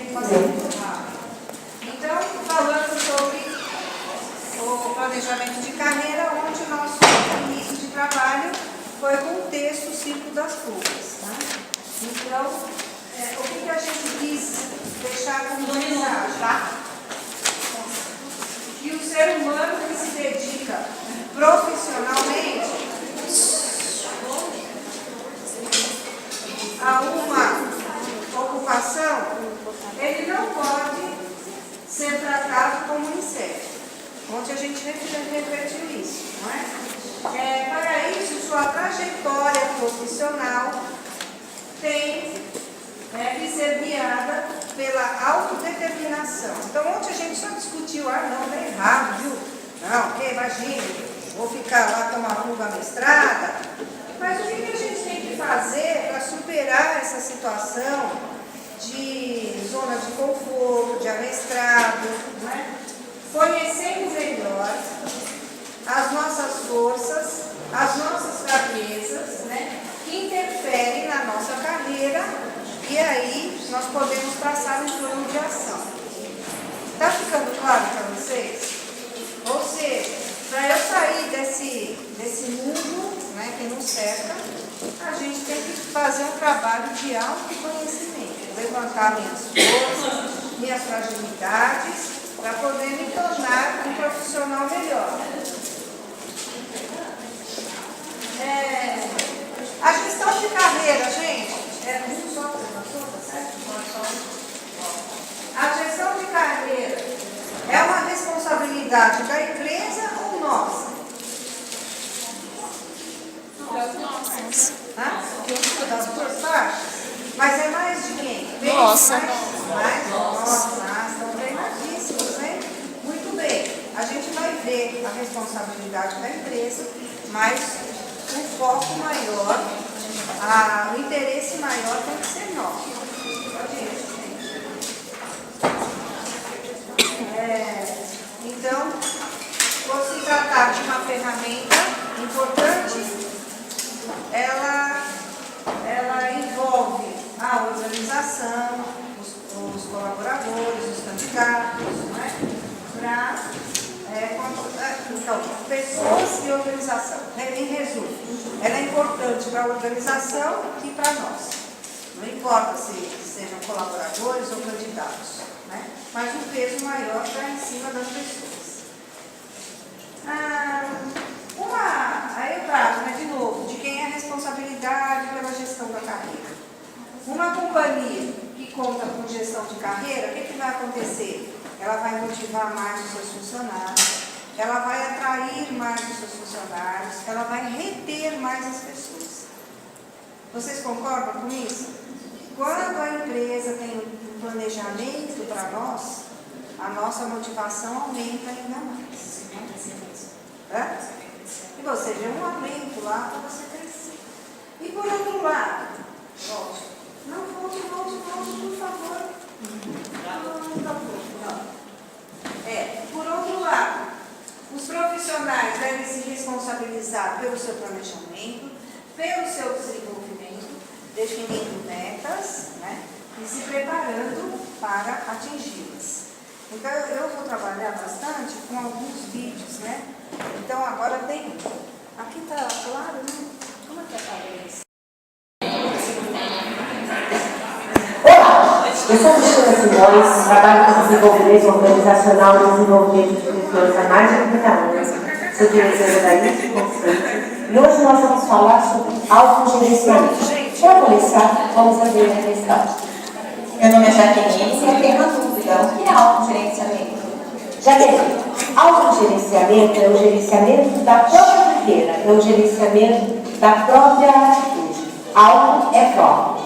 que fazer muito rápido. Então, falando sobre o planejamento de carreira, onde o nosso início de trabalho foi com o texto Círculo das Fugas. Tá? Então, o que a gente quis deixar como mensagem? Tá? Que o ser humano que se dedica profissionalmente a uma ocupação, ele não pode ser tratado como inseto. Ontem a gente refletiu isso, não é? Para isso, sua trajetória profissional tem que ser guiada pela autodeterminação. Então, ontem a gente só discutiu, não, é errado, viu? Não, porque imagina, vou ficar lá com uma fuga mestrada. Mas o que a gente tem que fazer para superar essa situação de zona de conforto, de amestrado, não é? Conhecendo melhor as nossas forças, as nossas fraquezas, né? Que interferem na nossa carreira, e aí nós podemos passar em plano de ação. Está ficando claro para vocês? Ou seja, para eu sair desse mundo, né, que nos cerca, a gente tem que fazer um trabalho de autoconhecimento, levantar minhas forças, minhas fragilidades, para poder me tornar um profissional melhor. A gestão de carreira, gente, a gestão de carreira é uma responsabilidade da empresa ou nossa? Das duas partes? Mas é mais de quem? Nossa. Nossa, estão treinadíssimos, né? Muito bem. A gente vai ver a responsabilidade da empresa, mas o foco maior, o interesse maior tem que ser nosso. Então, por se tratar de uma ferramenta importante, ela envolve a organização, os colaboradores, os candidatos, então, pessoas e organização. Em resumo, ela é importante para a organização e para nós. Não importa se sejam colaboradores ou candidatos, né? Mas o peso maior está em cima das pessoas. Aí eu trato, de novo, de quem é a responsabilidade pela gestão da carreira. Uma companhia que conta com gestão de carreira, o que vai acontecer? Ela vai motivar mais os seus funcionários, ela vai atrair mais os seus funcionários, ela vai reter mais as pessoas. Vocês concordam com isso? Quando a empresa tem um planejamento para nós, a nossa motivação aumenta ainda mais. E você vê um aumento lá para você crescer. E por outro lado, volte. Não, volte, por favor. Por outro lado, os profissionais devem se responsabilizar pelo seu planejamento, pelo seu desenvolvimento, definindo metas, e se preparando para atingi-las. Então, eu vou trabalhar bastante com alguns vídeos, Então, agora tem... Aqui está claro, né? Como é que aparece? Olá, eu sou a Cristina Simões, trabalho com desenvolvimento organizacional e desenvolvimento de pessoas há mais de 30 anos. Sou diretora da IFE Conceito e hoje nós vamos falar sobre autogerenciamento. Para começar, vamos abrir a questão. Meu nome é Jaqueline e eu tenho uma dúvida. O que é autogerenciamento? Jaqueline, autogerenciamento é o gerenciamento da própria carreira, é o gerenciamento da própria atitude. Auto é próprio.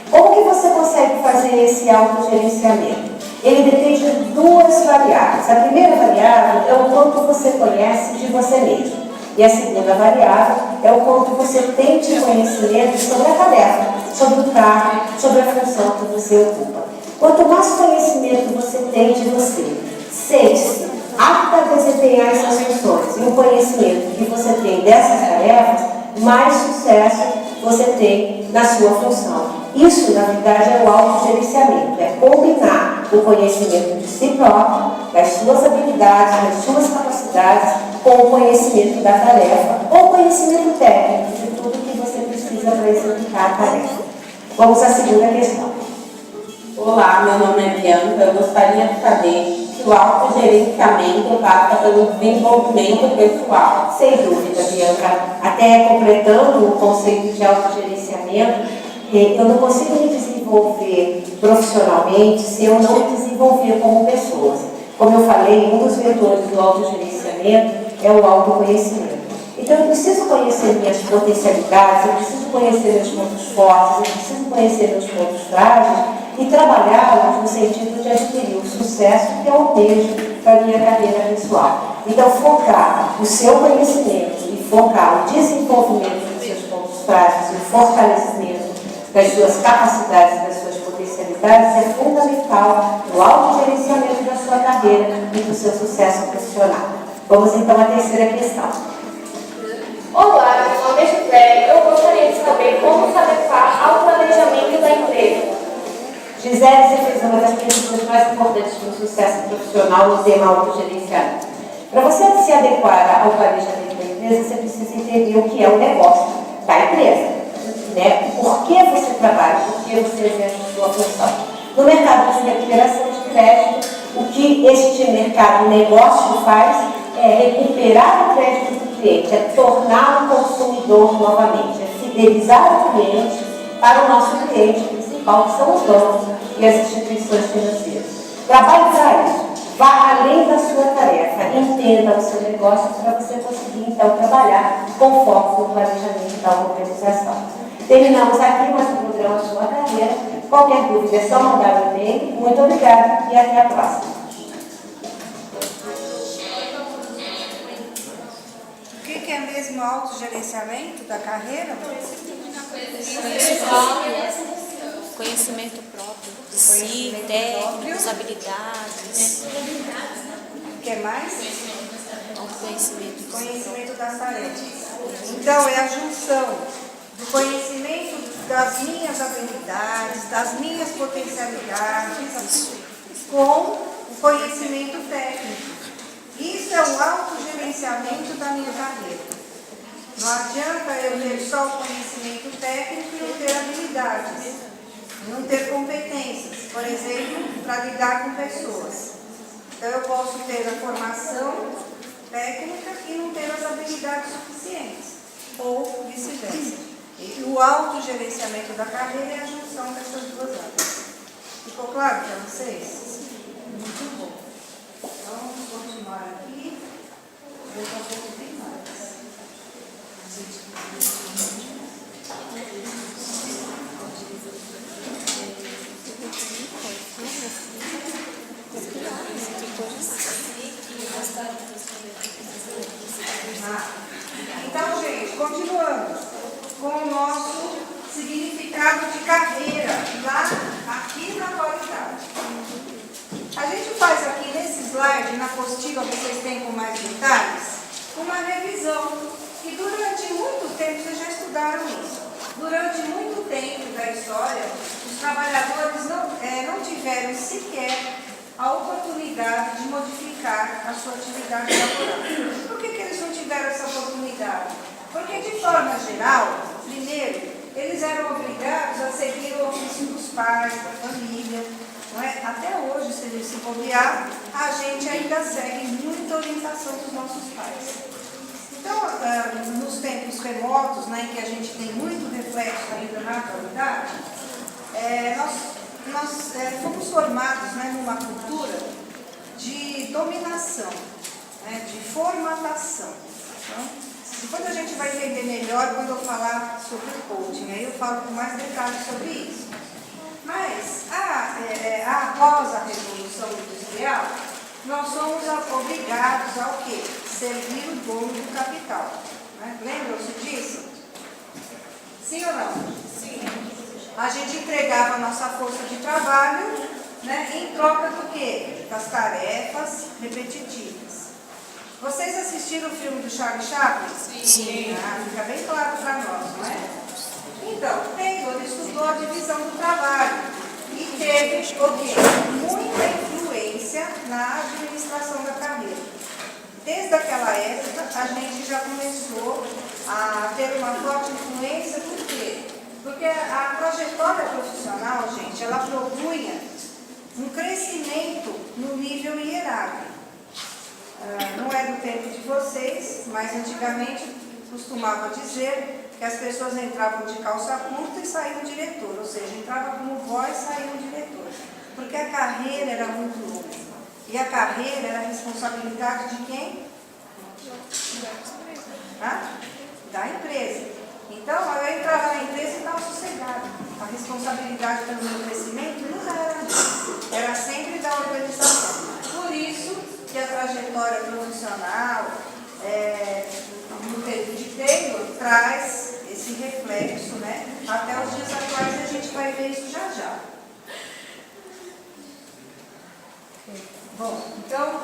Como que você consegue fazer esse autogerenciamento? Ele depende de duas variáveis. A primeira variável é o quanto você conhece de você mesmo. E a segunda variável é o quanto você tem de conhecimento sobre a tarefa, sobre o cargo, sobre a função que você ocupa. Quanto mais conhecimento você tem de você, sente-se apta a desempenhar essas funções e o conhecimento que você tem dessas tarefas, mais sucesso você tem na sua função. Isso, na verdade, é o autogerenciamento, é combinar o conhecimento de si próprio, das suas habilidades, das suas capacidades, com o conhecimento da tarefa, ou conhecimento técnico de tudo que você precisa para executar a tarefa. Vamos à segunda questão. Olá, meu nome é Bianca. Eu gostaria de saber se o autogerenciamento passa pelo desenvolvimento pessoal. Sem dúvida, Bianca. Até completando o conceito de autogerenciamento, eu não consigo me desenvolver profissionalmente se eu não me desenvolver como pessoa. Como eu falei, um dos vetores do autogerenciamento é o autoconhecimento. Então, eu preciso conhecer minhas potencialidades, eu preciso conhecer meus pontos fortes, eu preciso conhecer meus pontos frágeis e trabalhá-los no sentido de adquirir o sucesso que eu almejo para a minha carreira pessoal. Então, focar o seu conhecimento e focar o desenvolvimento dos seus pontos frágeis e o fortalecimento das suas capacidades e das suas potencialidades é fundamental no autogerenciamento da sua carreira e do seu sucesso profissional. Vamos então à terceira questão. Olá, meu nome é José. Eu gostaria de saber como se adequar ao planejamento da empresa. Gisele, você fez uma das perguntas mais importantes para o sucesso profissional no tema autogerenciamento. Para você se adequar ao planejamento da empresa, você precisa entender o que é o negócio da empresa. Né? Por que você trabalha, por que você exerce a sua função. No mercado de recuperação de crédito, o que este mercado negócio faz é recuperar o crédito do cliente, é torná-lo consumidor novamente, é fidelizar o cliente para o nosso cliente principal, que são os bancos e as instituições financeiras. Trabalhe para isso, vá além da sua tarefa, entenda o seu negócio para você conseguir então trabalhar com foco no planejamento da organização. Terminamos aqui mais um programa Sua Carreira. Qualquer dúvida é só mandar um e-mail. Muito obrigada e até a próxima. O que é mesmo autogerenciamento da carreira? Conhecimento próprio de si, técnicas, habilidades. O que mais? Autoconhecimento. Conhecimento das tarefas. Então, é a junção do conhecimento das minhas habilidades, das minhas potencialidades, com o conhecimento técnico. Isso é o autogerenciamento da minha carreira. Não adianta eu ter só o conhecimento técnico e não ter habilidades, não ter competências, por exemplo, para lidar com pessoas. Então, eu posso ter a formação técnica e não ter as habilidades suficientes, ou vice-versa. E o autogerenciamento da carreira é a junção dessas duas áreas. Ficou claro para vocês? Muito bom. Então, vamos continuar aqui. Daqui a pouco tem mais. Então, gente, continuando com o nosso significado de carreira, lá, aqui na qualidade. A gente faz aqui nesse slide, na apostila, vocês têm com mais detalhes, uma revisão. E durante muito tempo, vocês já estudaram isso, durante muito tempo da história, os trabalhadores não tiveram sequer a oportunidade de modificar a sua atividade laboral. Por que eles não tiveram essa oportunidade? Porque, de forma geral, primeiro, eles eram obrigados a seguir o ofício dos pais, da família. Não é? Até hoje, se eles se bobear, a gente ainda segue muita orientação dos nossos pais. Então, nos tempos remotos, né, em que a gente tem muito reflexo ainda na atualidade, nós fomos formados, né, numa cultura de dominação, né, de formatação. Então, depois a gente vai entender melhor quando eu falar sobre o coaching, aí eu falo com mais detalhes sobre isso. Mas, após a Revolução Industrial, nós somos obrigados ao quê? Servir o dono do capital. Né? Lembram-se disso? Sim ou não? Sim. A gente entregava a nossa força de trabalho, né, em troca do quê? Das tarefas repetitivas. Vocês assistiram o filme do Charlie Chaplin? Sim. Fica bem claro para nós, não é? Então, Taylor estudou a divisão do trabalho e teve o quê? Muita na administração da carreira. Desde aquela época, a gente já começou a ter uma forte influência, por quê? Porque a trajetória profissional, gente, ela propunha um crescimento no nível hierárquico. Não é do tempo de vocês, mas antigamente costumava dizer que as pessoas entravam de calça curta e saíam diretor, ou seja, entrava como voz e saíam diretor, porque a carreira era muito longa. E a carreira era a responsabilidade de quem? Da empresa. Então, eu entrava na empresa e estava sossegada. A responsabilidade pelo meu crescimento nunca era minha, era sempre da organização. Por isso que a trajetória profissional no tempo de Taylor traz esse reflexo, né? Até os dias atuais a gente vai ver isso já já. Bom, então,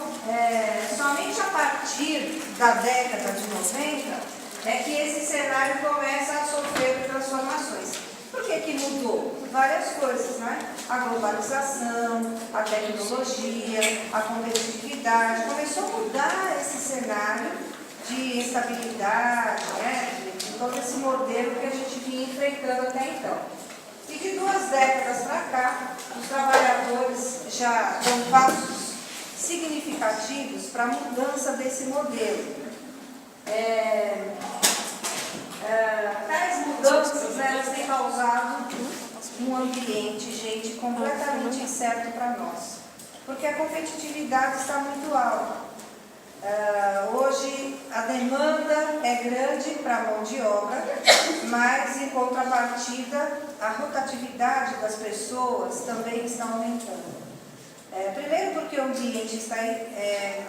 somente a partir da década de 90 é que esse cenário começa a sofrer transformações. Por que mudou? Várias coisas, né? A globalização, a tecnologia, a competitividade. Começou a mudar esse cenário de estabilidade, né? De todo esse modelo que a gente vinha enfrentando até então. E de 2 décadas para cá, os trabalhadores já dão passos significativos para a mudança desse modelo. Tais mudanças, né, elas têm causado um ambiente, gente, completamente incerto para nós, porque a competitividade está muito alta. Hoje a demanda é grande para a mão de obra, mas em contrapartida a rotatividade das pessoas também está aumentando. Primeiro porque o ambiente está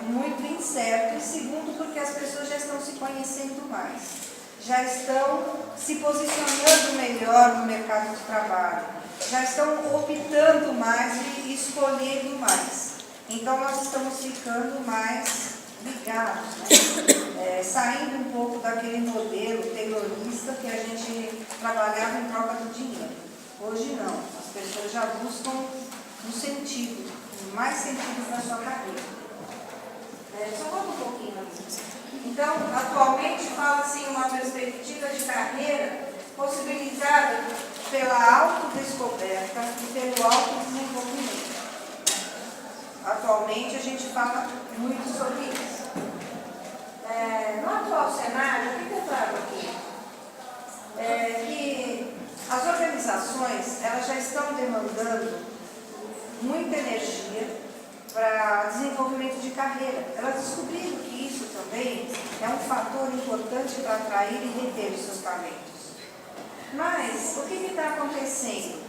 muito incerto e segundo porque as pessoas já estão se conhecendo mais, já estão se posicionando melhor no mercado de trabalho, já estão optando mais e escolhendo mais. Então nós estamos ficando mais ligados, né? Saindo um pouco daquele modelo taylorista que a gente trabalhava em troca do dinheiro. Hoje não, as pessoas já buscam um sentido, mais sentido para a sua carreira. Só volta um pouquinho ali. Então, atualmente fala-se em uma perspectiva de carreira possibilitada pela autodescoberta e pelo autodesenvolvimento. Atualmente a gente fala muito sobre isso. No atual cenário, o que eu trago aqui? Que as organizações elas já estão demandando muita energia para desenvolvimento de carreira. Elas descobriram que isso também é um fator importante para atrair e reter os seus talentos. Mas o que está acontecendo?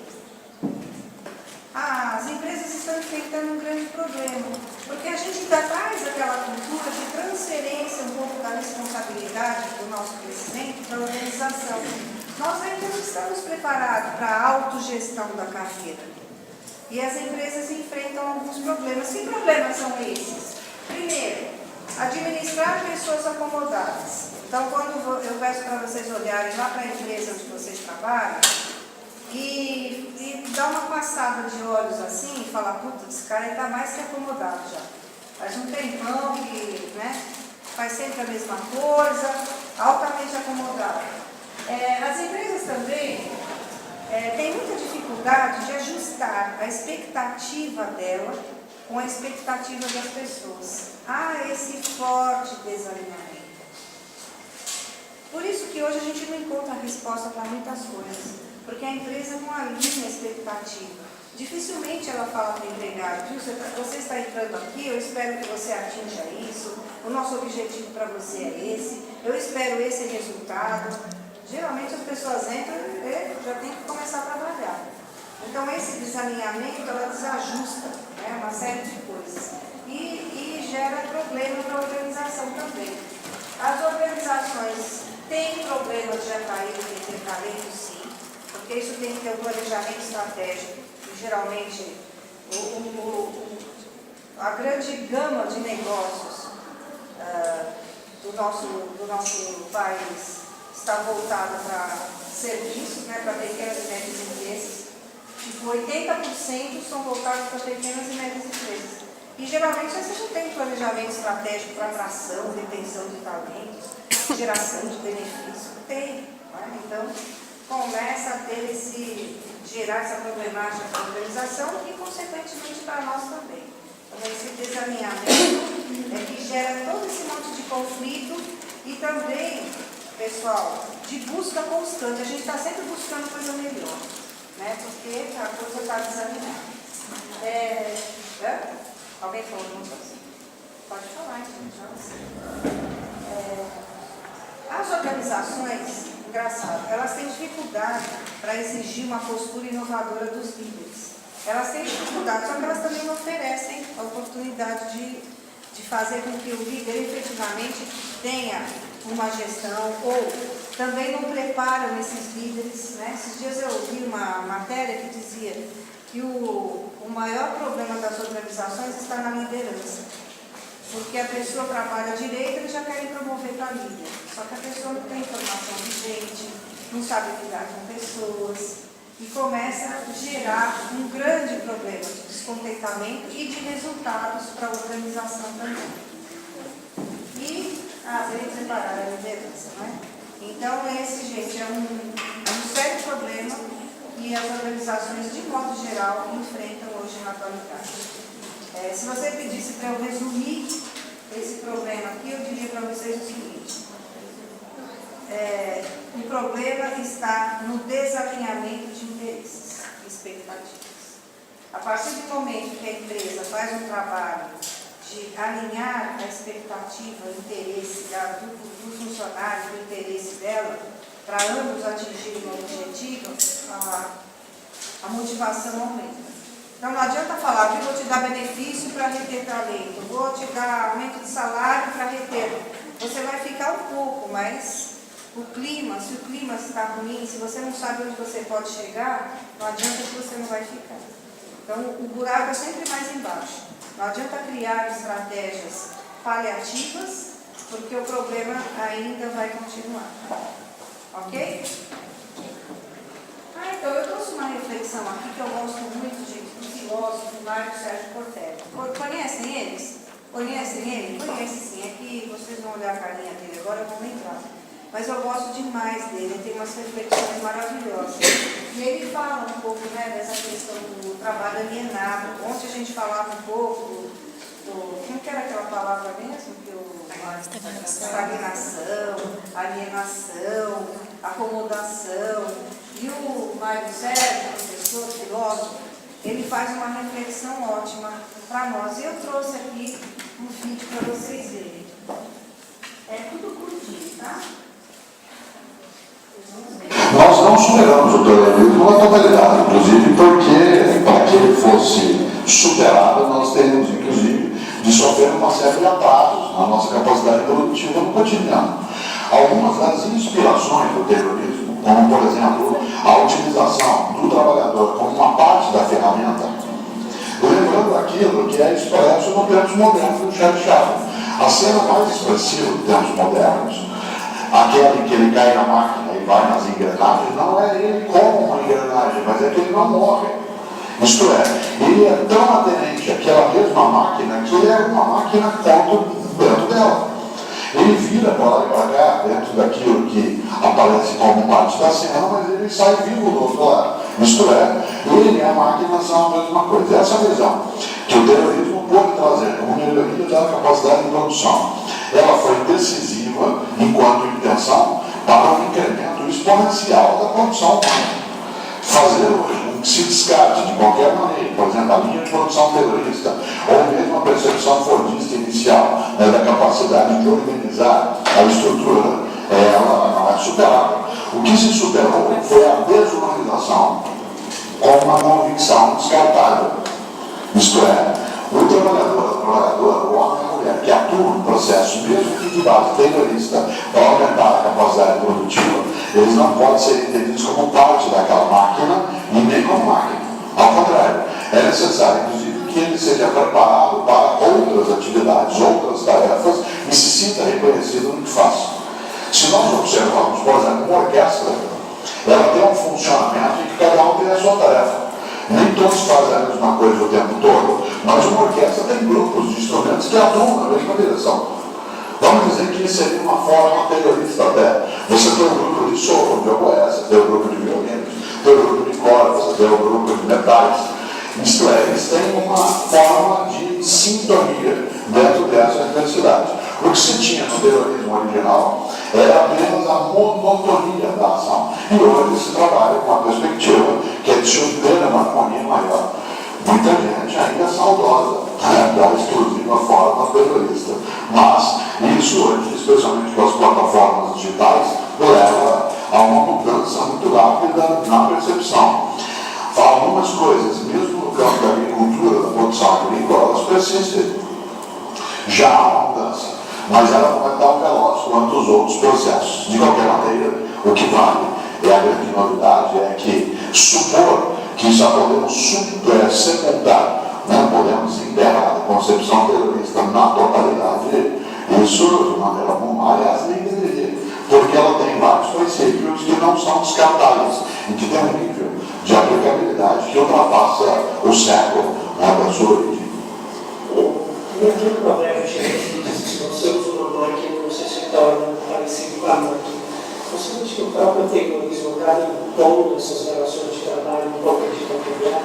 As empresas estão enfrentando um grande problema, porque a gente ainda traz aquela cultura de transferência um pouco da responsabilidade do nosso crescimento para a organização. Nós ainda não estamos preparados para a autogestão da carreira. E as empresas enfrentam alguns problemas. Que problemas são esses? Primeiro, administrar pessoas acomodadas. Então, quando eu peço para vocês olharem lá para a empresa onde vocês trabalham e dar uma passada de olhos assim e falar, puta, esse cara está mais que acomodado já. Faz um tempão que, né, faz sempre a mesma coisa, altamente acomodado. As empresas também têm muita dificuldade de ajustar a expectativa dela com a expectativa das pessoas. Há esse forte desalinhamento. Por isso que hoje a gente não encontra resposta para muitas coisas, porque a empresa não alinha a expectativa. Dificilmente ela fala para o empregado, você está entrando aqui, eu espero que você atinja isso, o nosso objetivo para você é esse, eu espero esse resultado. Geralmente as pessoas entram e já tem que começar a trabalhar. Então esse desalinhamento, ela desajusta, né, uma série de coisas. E gera problema para a organização também. As organizações têm problemas de atrair e reter talento, sim, porque isso tem que ter um planejamento estratégico. E geralmente a grande gama de negócios do nosso país está voltada para serviços, né, para pequenas e médias empresas. Tipo, 80% são voltados para pequenas e médias empresas. E geralmente você não tem planejamento estratégico para atração, retenção de talentos, geração de benefício. Tem. Né? Então, começa a ter gerar essa problemática para a organização e, consequentemente, para nós também. Então, esse desalinhamento é que gera todo esse monte de conflito e também, pessoal, de busca constante. A gente está sempre buscando coisa melhor, né? Porque a coisa está desalinhada. Alguém falou alguma coisa? Pode falar, gente. As organizações, engraçado, elas têm dificuldade para exigir uma postura inovadora dos líderes. Elas têm dificuldade, só que elas também não oferecem a oportunidade de fazer com que o líder efetivamente tenha uma gestão ou também não preparam esses líderes. Né? Esses dias eu ouvi uma matéria que dizia que o maior problema das organizações está na liderança. Porque a pessoa trabalha direito, eles já querem promover para líder. Só que a pessoa não tem informação de gente, não sabe lidar com pessoas. E começa a gerar um grande problema de descontentamento e de resultados para a organização também. E, às vezes, separar a liderança, não é? Então, esse, gente, é um sério problema que as organizações, de modo geral, enfrentam hoje na atualidade. Se você pedisse para eu resumir esse problema aqui, eu diria para vocês o seguinte. O problema está no desalinhamento de interesses e expectativas. A partir do momento que a empresa faz um trabalho de alinhar a expectativa, o interesse do funcionário, o interesse dela, para ambos atingirem o objetivo, a motivação aumenta. Então não adianta falar que vou te dar benefício para reter talento, vou te dar aumento de salário para reter. Você vai ficar um pouco, mas se o clima está ruim, se você não sabe onde você pode chegar, não adianta que você não vai ficar. Então o buraco é sempre mais embaixo. Não adianta criar estratégias paliativas, porque o problema ainda vai continuar. Ok? Então eu trouxe uma reflexão aqui que eu gosto muito do filósofo Mário Sérgio Cortella. Conhecem eles? Conhecem ele? Conhecem sim. É que vocês vão olhar a carinha dele agora, eu vou lembrar. Mas eu gosto demais dele, ele tem umas reflexões maravilhosas. E ele fala um pouco, né, dessa questão do trabalho alienado. Ontem a gente falava um pouco como que era aquela palavra mesmo? Estagnação, alienação, acomodação. E o Mário Sérgio, professor, filósofo, ele faz uma reflexão ótima para nós. E eu trouxe aqui um vídeo para vocês verem. É tudo curtinho, tá? Nós não superamos o terrorismo na totalidade, inclusive porque, para que ele fosse superado, nós teríamos, inclusive, de sofrer uma série de atrasos na nossa capacidade produtiva no cotidiano. Algumas das inspirações do terrorismo, como, por exemplo, a utilização do trabalhador como uma parte da ferramenta, lembrando aquilo que é expresso no tempos modernos do Charles Chaplin. A cena mais expressiva dos tempos modernos, aquela em que ele cai na máquina e vai nas engrenagens, não é ele como uma engrenagem, mas é que ele não morre. Isto é, ele é tão aderente àquela mesma máquina que ele é uma máquina dentro dela. Ele vira para lá e para cá, dentro daquilo que aparece como parte da cena, mas ele sai vivo do outro lado. Isto é, ele e a máquina são a mesma coisa. Essa visão que o terrorismo pode trazer como melhoria da capacidade de produção, ela foi decisiva enquanto intenção para o incremento exponencial da produção humana. Fazer hoje um que se descarte de qualquer maneira, por exemplo, a linha de produção terrorista, ou mesmo a percepção fordista inicial, né, da capacidade de organizar a estrutura, ela não é superável. O que se superou foi a desumanização com uma convicção descartável. Isto é, o trabalhador, o homem e a mulher que atuam no processo, mesmo que de base terrorista, para aumentar a capacidade produtiva, eles não podem ser entendidos como parte daquela máquina e nem como máquina. Ao contrário, é necessário, inclusive, que ele seja preparado para outras atividades, outras tarefas e se sinta reconhecido no que faz. Se nós observarmos, por exemplo, uma orquestra, ela tem um funcionamento em que cada um tem a sua tarefa. Nem todos fazem a mesma coisa o tempo todo, mas uma orquestra tem grupos seria uma forma terrorista até. Você tem um grupo de sopro, de oboés, tem um grupo de violinos, tem um grupo de cordas, tem um grupo de metais. Isto é, eles têm uma forma de sintonia dentro dessa diversidade. O que se tinha no terrorismo original era apenas a monotonia da ação. E hoje se trabalha com a perspectiva que é de ter uma harmonia maior. Muita gente ainda é saudosa da exclusiva forma terrorista. Mas isso hoje, especialmente com as plataformas digitais, leva a uma mudança muito rápida na percepção. Algumas coisas, mesmo no campo da agricultura, da produção agrícola, elas persistem. Já há uma mudança, mas ela não é tão veloz quanto os outros processos. De qualquer maneira, o que vale, é a grande novidade, é que supor que já podemos sepultar, né, podemos enterrar a concepção terrorista na totalidade, isso de maneira alguma, aliás, nem deveria, porque ela tem vários princípios que não são descartáveis, e que tem um nível de aplicabilidade que ultrapassa o século, né, da sua origem. Dentro do provérbio chinês, você usa o nome que não sei se torna parecido com a mãe. Você acha que o próprio terrorismo acaba impondo essas relações de trabalho um pouco de contribuir?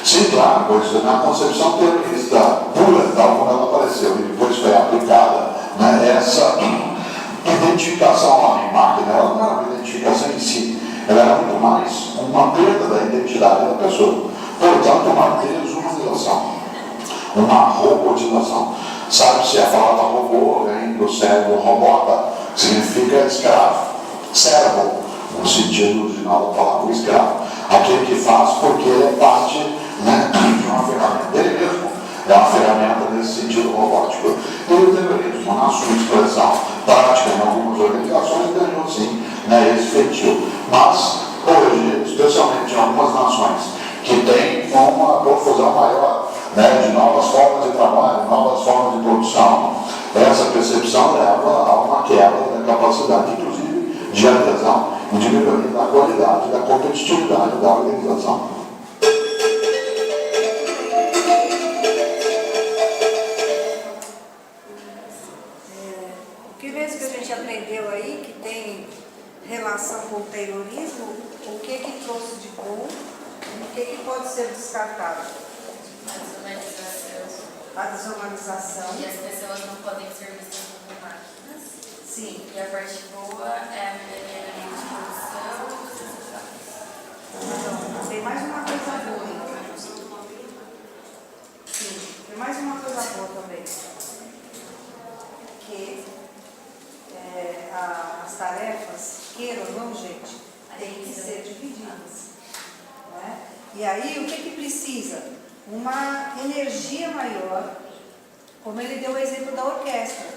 Sim, claro, pois na concepção terrorista pura, tal como ela apareceu e depois foi aplicada, né, essa identificação homem-máquina, ela não era uma identificação em si, ela era muito mais uma perda da identidade da pessoa. Portanto, uma desumanização, uma robotização. Sabe-se a palavra robô vem do cérebro robota, que significa escravo, servo, no sentido original da palavra escravo, aquele que faz porque ele é parte, né, de uma ferramenta dele mesmo, é uma ferramenta nesse sentido robótico. E o terrorismo, na sua expressão prática em algumas organizações, ganhou sim, né, esse feitio. Mas hoje, especialmente em algumas nações que têm uma profusão maior, né, de novas formas de trabalho, novas formas de produção, essa percepção leva a uma quebra da capacidade, inclusive, de adesão e de melhoria da qualidade, da competitividade da organização. O que mesmo que a gente aprendeu aí, que tem relação com o terrorismo, o que trouxe de bom e o que pode ser descartado? A desumanização. E as pessoas não podem ser vistas como máquinas. Sim. E a parte boa é a melhoria da linha de produção. Então, tem mais uma coisa boa. Sim, tem mais uma coisa boa também. Que as tarefas, queiram ou não, gente, têm que ser divididas. Né? E aí, o que precisa? Uma energia maior, como ele deu o exemplo da orquestra.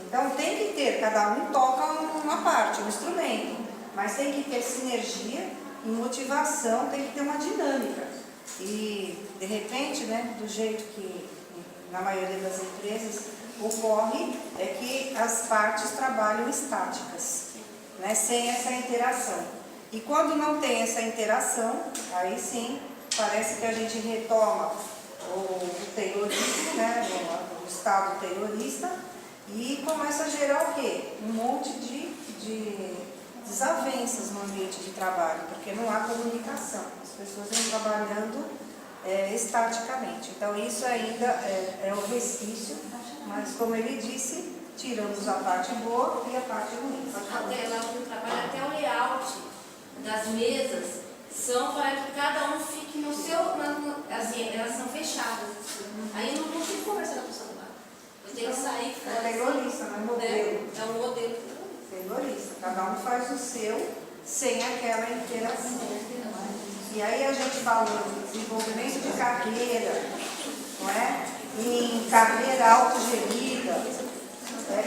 Então tem que ter, cada um toca uma parte, um instrumento, mas tem que ter sinergia e motivação, tem que ter uma dinâmica. E de repente, né, do jeito que na maioria das empresas ocorre, é que as partes trabalham estáticas, né, sem essa interação. E quando não tem essa interação, aí sim, parece que a gente retoma o terrorismo, né, o estado terrorista, e começa a gerar o quê? Um monte de desavenças no ambiente de trabalho, porque não há comunicação. As pessoas vêm trabalhando estaticamente. Então isso ainda é o resquício, mas como ele disse, tiramos a parte boa e a parte ruim. Até lá no trabalho, até o layout das mesas são para que cada um fique no seu, assim, elas são fechadas. Aí eu não fico conversando com o celular. Eu tenho que sair fora. É terrorista, não é modelo. É um modelo terrorista. Cada um faz o seu sem aquela interação. E aí a gente falou de desenvolvimento de carreira, não é? Em carreira autogerida.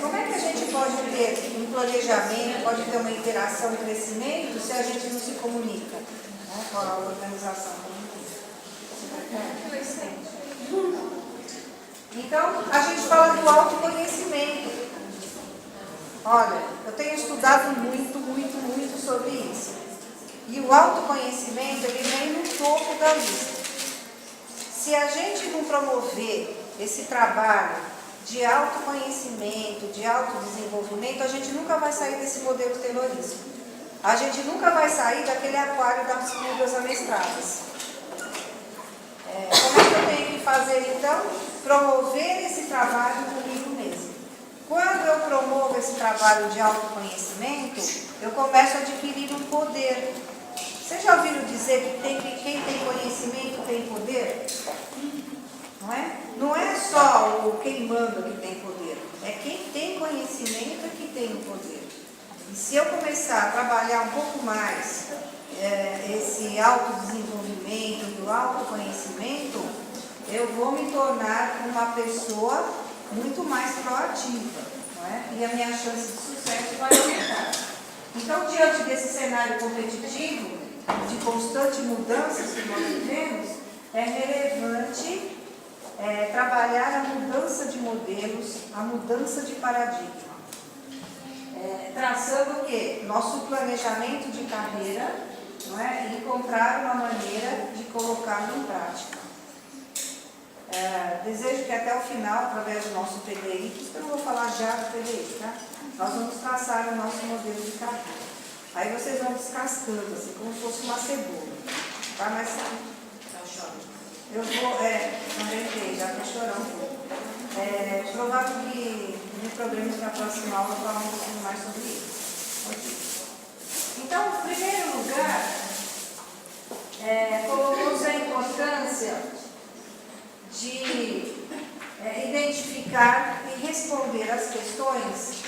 Como é que a gente pode ter um planejamento, pode ter uma interação e crescimento se a gente não se comunica, né, com a organização? Então, a gente fala do autoconhecimento. Olha, eu tenho estudado muito sobre isso. E o autoconhecimento, ele vem no topo da lista. Se a gente não promover esse trabalho de autoconhecimento, de autodesenvolvimento, a gente nunca vai sair desse modelo terrorismo. A gente nunca vai sair daquele aquário das pulgas amestradas. Como é que eu tenho que fazer, então? Promover esse trabalho comigo mesmo. Quando eu promovo esse trabalho de autoconhecimento, eu começo a adquirir um poder. Vocês já ouviram dizer que quem tem conhecimento tem poder? Não é? Não é só o quem manda que tem poder, é quem tem conhecimento que tem o poder. E se eu começar a trabalhar um pouco mais esse autodesenvolvimento e o autoconhecimento, eu vou me tornar uma pessoa muito mais proativa, não é? E a minha chance de sucesso vai aumentar. Então, diante desse cenário competitivo, de constante mudanças que nós vivemos, é relevante trabalhar a mudança de modelos, a mudança de paradigma. Traçando o quê? Nosso planejamento de carreira, não é? E encontrar uma maneira de colocá-lo em prática. Desejo que até o final, através do nosso PDI, por isso que eu não vou falar já do PDI, tá? Nós vamos traçar o nosso modelo de carreira. Aí vocês vão descascando, assim, como se fosse uma cebola. Tá? Mas eu vou, não já estou chorando um pouco. Provável que me programemos para a próxima aula falar um pouquinho mais sobre isso. Okay. Então, em primeiro lugar, colocamos a importância de identificar e responder as questões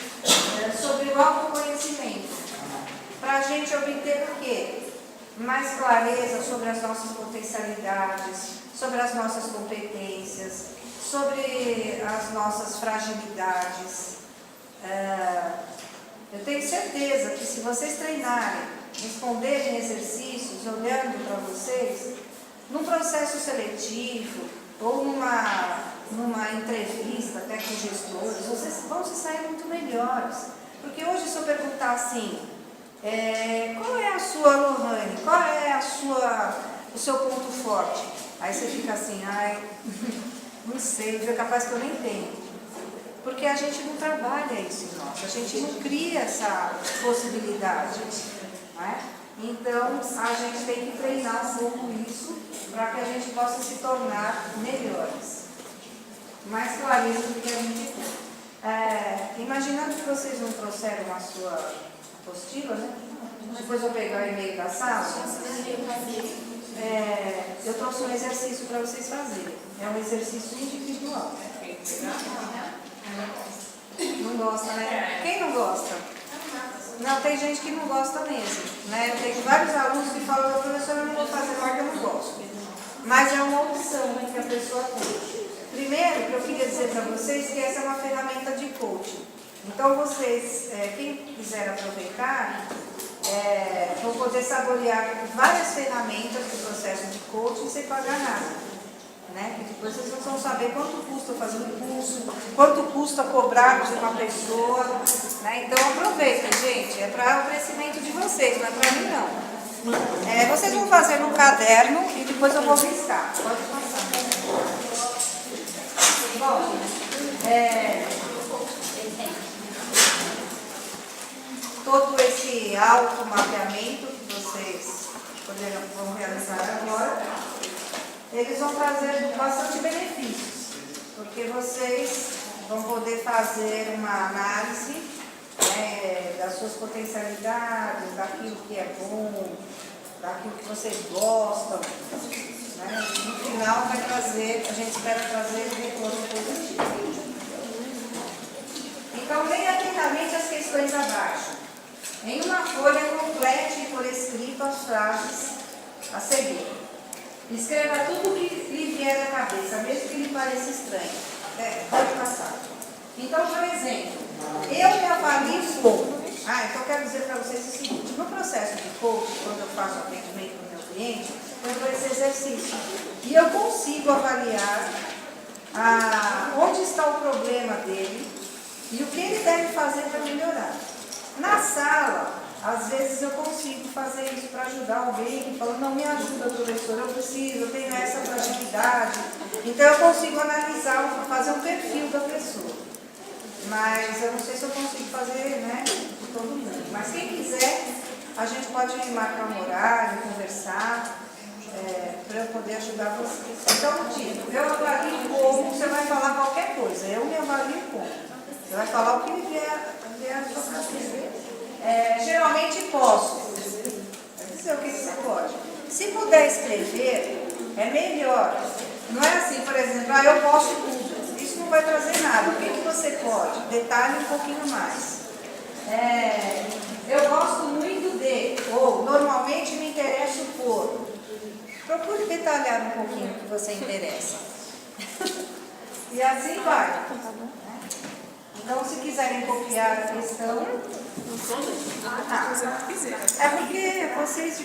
sobre o autoconhecimento, para a gente obter o quê? Mais clareza sobre as nossas potencialidades, sobre as nossas competências, sobre as nossas fragilidades. Eu tenho certeza que se vocês treinarem, responderem exercícios, olhando para vocês, num processo seletivo ou numa entrevista até com gestores, vocês vão se sair muito melhores. Porque hoje, se eu perguntar assim, qual é a sua, Lohane, qual é o seu ponto forte? Aí você fica assim, não sei, é capaz que eu nem tenho. Porque a gente não trabalha isso em nós, a gente não cria essa possibilidade. Não é? Então, a gente tem que treinar um pouco isso para que a gente possa se tornar melhores. Mais clareza do que a gente tem. Imaginando que vocês não trouxeram a sua apostila, né? Depois eu pegar o e-mail da sala. Eu trouxe um exercício para vocês fazerem. É um exercício individual. Não gosta, né? Quem não gosta? Não, tem gente que não gosta mesmo. Né? Eu tenho vários alunos que falam, professora, eu não vou fazer porque eu não gosto. Mas é uma opção que a pessoa tem. Primeiro, que eu queria dizer para vocês que essa é uma ferramenta de coaching. Então, vocês, quem quiser aproveitar, vão poder saborear várias ferramentas do processo de coaching sem pagar nada. Né? E depois vocês vão saber quanto custa fazer um curso, quanto custa cobrar de uma pessoa. Né? Então, aproveitem, gente. É para o crescimento de vocês, não é para mim, não. Vocês vão fazer num caderno e depois eu vou riscar. Pode passar. Bom, todo esse automapeamento que vocês vão realizar agora, eles vão trazer bastante benefícios, porque vocês vão poder fazer uma análise das suas potencialidades, daquilo que é bom, daquilo que vocês gostam. Né? No final vai trazer, a gente espera trazer um retorno positivo. Então, leia atentamente as questões abaixo. Em uma folha, complete por escrito as frases a seguir. Escreva tudo o que lhe vier à cabeça, mesmo que lhe pareça estranho. Pode passar. Então, por exemplo, eu me avalio como. Então eu quero dizer para vocês o seguinte: no processo de coaching, quando eu faço atendimento no meu cliente, eu dou esse exercício. E eu consigo avaliar onde está o problema dele e o que ele deve fazer para melhorar. Na sala, Às vezes eu consigo fazer isso para ajudar alguém que fala, não, me ajuda, professor, eu preciso, eu tenho essa fragilidade. Então eu consigo analisar, fazer um perfil da pessoa. Mas eu não sei se eu consigo fazer, né, de todo mundo. Mas quem quiser, a gente pode marcar um horário, conversar, para eu poder ajudar vocês. Então, tipo, eu avalio como, você vai falar qualquer coisa, eu me avalio como. Você vai falar o que vier a sua cabeça. Geralmente posso. Vai dizer o que você pode. Se puder escrever, é melhor. Não é assim, por exemplo, eu posso tudo. Isso não vai trazer nada. O que você pode? Detalhe um pouquinho mais. Eu gosto muito de, ou normalmente me interesso por. Procure detalhar um pouquinho o que você interessa. E assim vai. Então, se quiserem copiar a questão... é porque vocês...